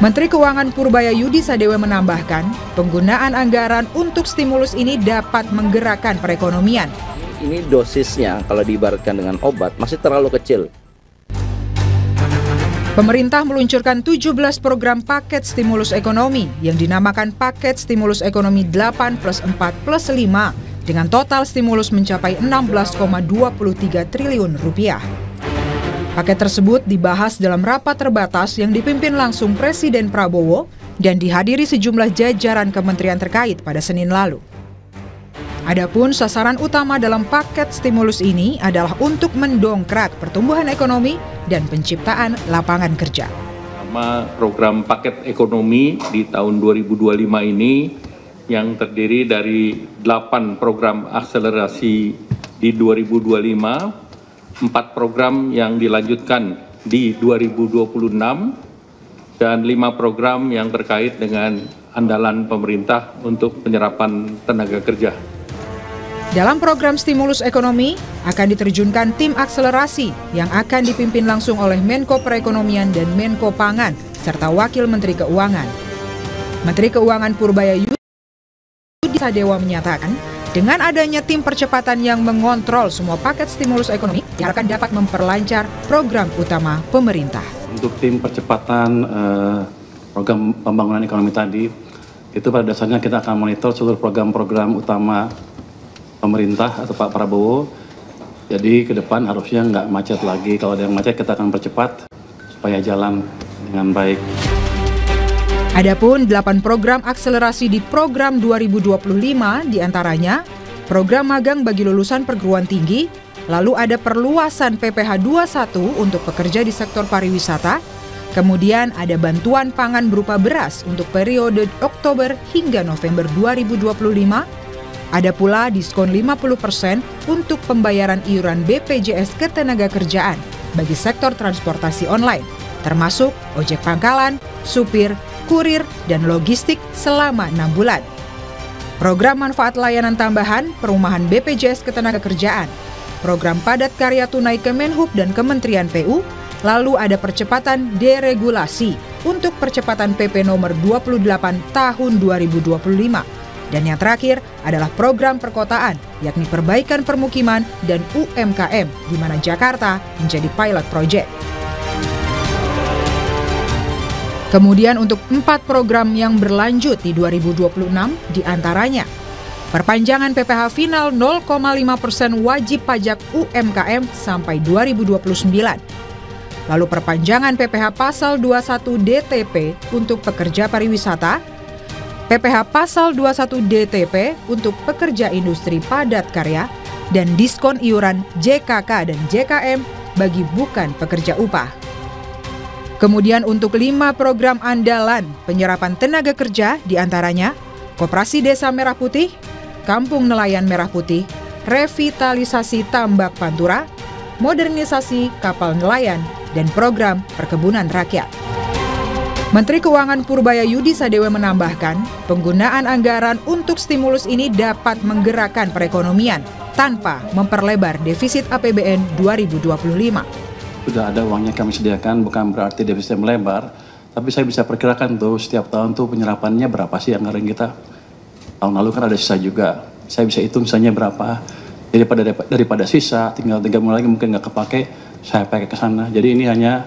Menteri Keuangan Purbayayudi Sadewa menambahkan, penggunaan anggaran untuk stimulus ini dapat menggerakkan perekonomian. Ini dosisnya kalau diibaratkan dengan obat masih terlalu kecil. Pemerintah meluncurkan 17 program paket stimulus ekonomi yang dinamakan Paket Stimulus Ekonomi 8+4+5 dengan total stimulus mencapai 16,23 triliun rupiah. Paket tersebut dibahas dalam rapat terbatas yang dipimpin langsung Presiden Prabowo dan dihadiri sejumlah jajaran kementerian terkait pada Senin lalu. Adapun sasaran utama dalam paket stimulus ini adalah untuk mendongkrak pertumbuhan ekonomi dan penciptaan lapangan kerja. Program paket ekonomi di tahun 2025 ini yang terdiri dari 8 program akselerasi di 2025, 4 program yang dilanjutkan di 2026, dan 5 program yang terkait dengan andalan pemerintah untuk penyerapan tenaga kerja. Dalam program stimulus ekonomi akan diterjunkan tim akselerasi yang akan dipimpin langsung oleh Menko Perekonomian dan Menko Pangan serta Wakil Menteri Keuangan. Menteri Keuangan Purbayayudi Sadewa menyatakan, dengan adanya tim percepatan yang mengontrol semua paket stimulus ekonomi, diharapkan dapat memperlancar program utama pemerintah. Untuk tim percepatan program pembangunan ekonomi tadi, itu pada dasarnya kita akan monitor seluruh program-program utama pemerintah atau Pak Prabowo. Jadi ke depan harusnya nggak macet lagi. Kalau ada yang macet kita akan percepat supaya jalan dengan baik. Adapun 8 program akselerasi di program 2025 diantaranya program magang bagi lulusan perguruan tinggi, lalu ada perluasan PPh 21 untuk pekerja di sektor pariwisata, kemudian ada bantuan pangan berupa beras untuk periode Oktober hingga November 2025, ada pula diskon 50% untuk pembayaran iuran BPJS Ketenagakerjaan bagi sektor transportasi online, termasuk ojek pangkalan, supir, kurir, dan logistik selama 6 bulan. Program manfaat layanan tambahan perumahan BPJS Ketenagakerjaan, program padat karya tunai Kemenhub dan Kementerian PU, lalu ada percepatan deregulasi untuk percepatan PP nomor 28 tahun 2025. Dan yang terakhir adalah program perkotaan, yakni perbaikan permukiman dan UMKM, di mana Jakarta menjadi pilot project. Kemudian untuk 4 program yang berlanjut di 2026 diantaranya perpanjangan PPh final 0,5% wajib pajak UMKM sampai 2029. Lalu perpanjangan PPh pasal 21 DTP untuk pekerja pariwisata, PPh pasal 21 DTP untuk pekerja industri padat karya, dan diskon iuran JKK dan JKM bagi bukan pekerja upah. Kemudian untuk 5 program andalan penyerapan tenaga kerja diantaranya Koperasi Desa Merah Putih, Kampung Nelayan Merah Putih, revitalisasi tambak Pantura, modernisasi kapal nelayan, dan program perkebunan rakyat. Menteri Keuangan Purbayayudi Sadewa menambahkan, penggunaan anggaran untuk stimulus ini dapat menggerakkan perekonomian tanpa memperlebar defisit APBN 2025. Sudah ada uangnya kami sediakan, bukan berarti defisit melebar, tapi saya bisa perkirakan tuh setiap tahun tuh penyerapannya berapa sih anggaran kita. Tahun lalu kan ada sisa juga, saya bisa hitung sisanya berapa. Jadi daripada sisa, tinggal 3 bulan lagi mungkin nggak kepake, saya pakai ke sana. Jadi ini hanya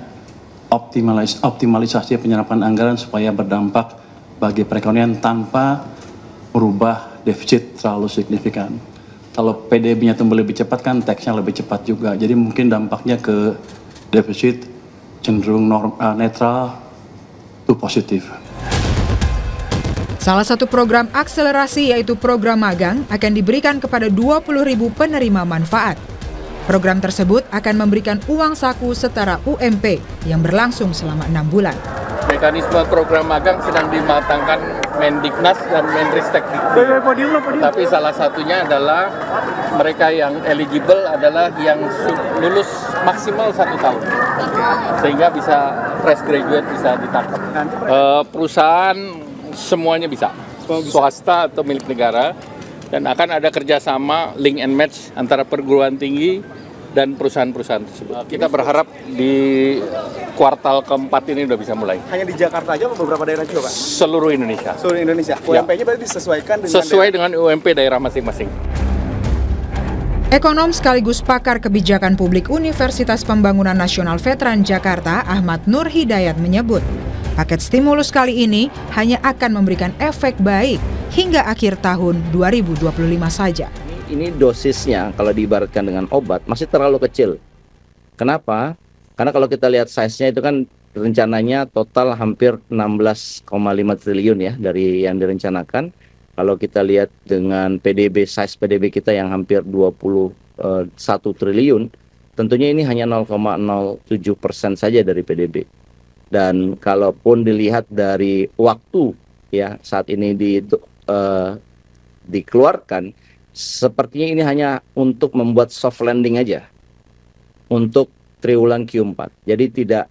optimalisasi penyerapan anggaran supaya berdampak bagi perekonomian tanpa merubah defisit terlalu signifikan. Kalau PDB-nya tumbuh lebih cepat kan teksnya lebih cepat juga. Jadi mungkin dampaknya ke defisit cenderung netral to positif. Salah satu program akselerasi yaitu program magang akan diberikan kepada 20.000 penerima manfaat. Program tersebut akan memberikan uang saku setara UMP yang berlangsung selama 6 bulan. Mekanisme program magang sedang dimatangkan Mendiknas dan Menristek. Tapi salah satunya adalah mereka yang eligible adalah yang lulus maksimal 1 tahun. Sehingga bisa fresh graduate bisa ditangkap. Perusahaan semuanya bisa, swasta atau milik negara. Dan akan ada kerjasama link and match antara perguruan tinggi dan perusahaan-perusahaan tersebut. Kita berharap di kuartal keempat ini udah bisa mulai. Hanya di Jakarta aja atau beberapa daerah juga, Pak? Seluruh Indonesia. Seluruh Indonesia. UMP-nya berarti disesuaikan dengan sesuai dengan UMP daerah masing-masing. Ekonom sekaligus pakar kebijakan publik Universitas Pembangunan Nasional Veteran Jakarta, Ahmad Nur Hidayat menyebut, paket stimulus kali ini hanya akan memberikan efek baik hingga akhir tahun 2025 saja. Ini dosisnya kalau diibaratkan dengan obat masih terlalu kecil. Kenapa? Karena kalau kita lihat size-nya itu kan rencananya total hampir 16,5 triliun ya dari yang direncanakan. Kalau kita lihat dengan PDB, size PDB kita yang hampir 21 triliun, tentunya ini hanya 0,07% saja dari PDB. Dan kalaupun dilihat dari waktu ya saat ini dikeluarkan, sepertinya ini hanya untuk membuat soft landing aja untuk triwulan Q4. Jadi tidak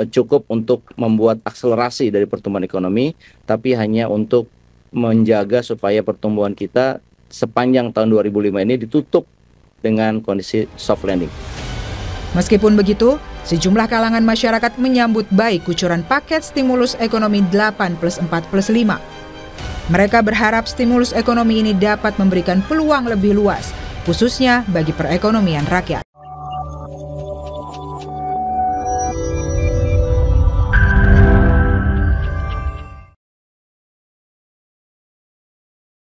cukup untuk membuat akselerasi dari pertumbuhan ekonomi, tapi hanya untuk menjaga supaya pertumbuhan kita sepanjang tahun 2005 ini ditutup dengan kondisi soft landing. Meskipun begitu, sejumlah kalangan masyarakat menyambut baik kucuran paket stimulus ekonomi 8+4+5. Mereka berharap stimulus ekonomi ini dapat memberikan peluang lebih luas, khususnya bagi perekonomian rakyat.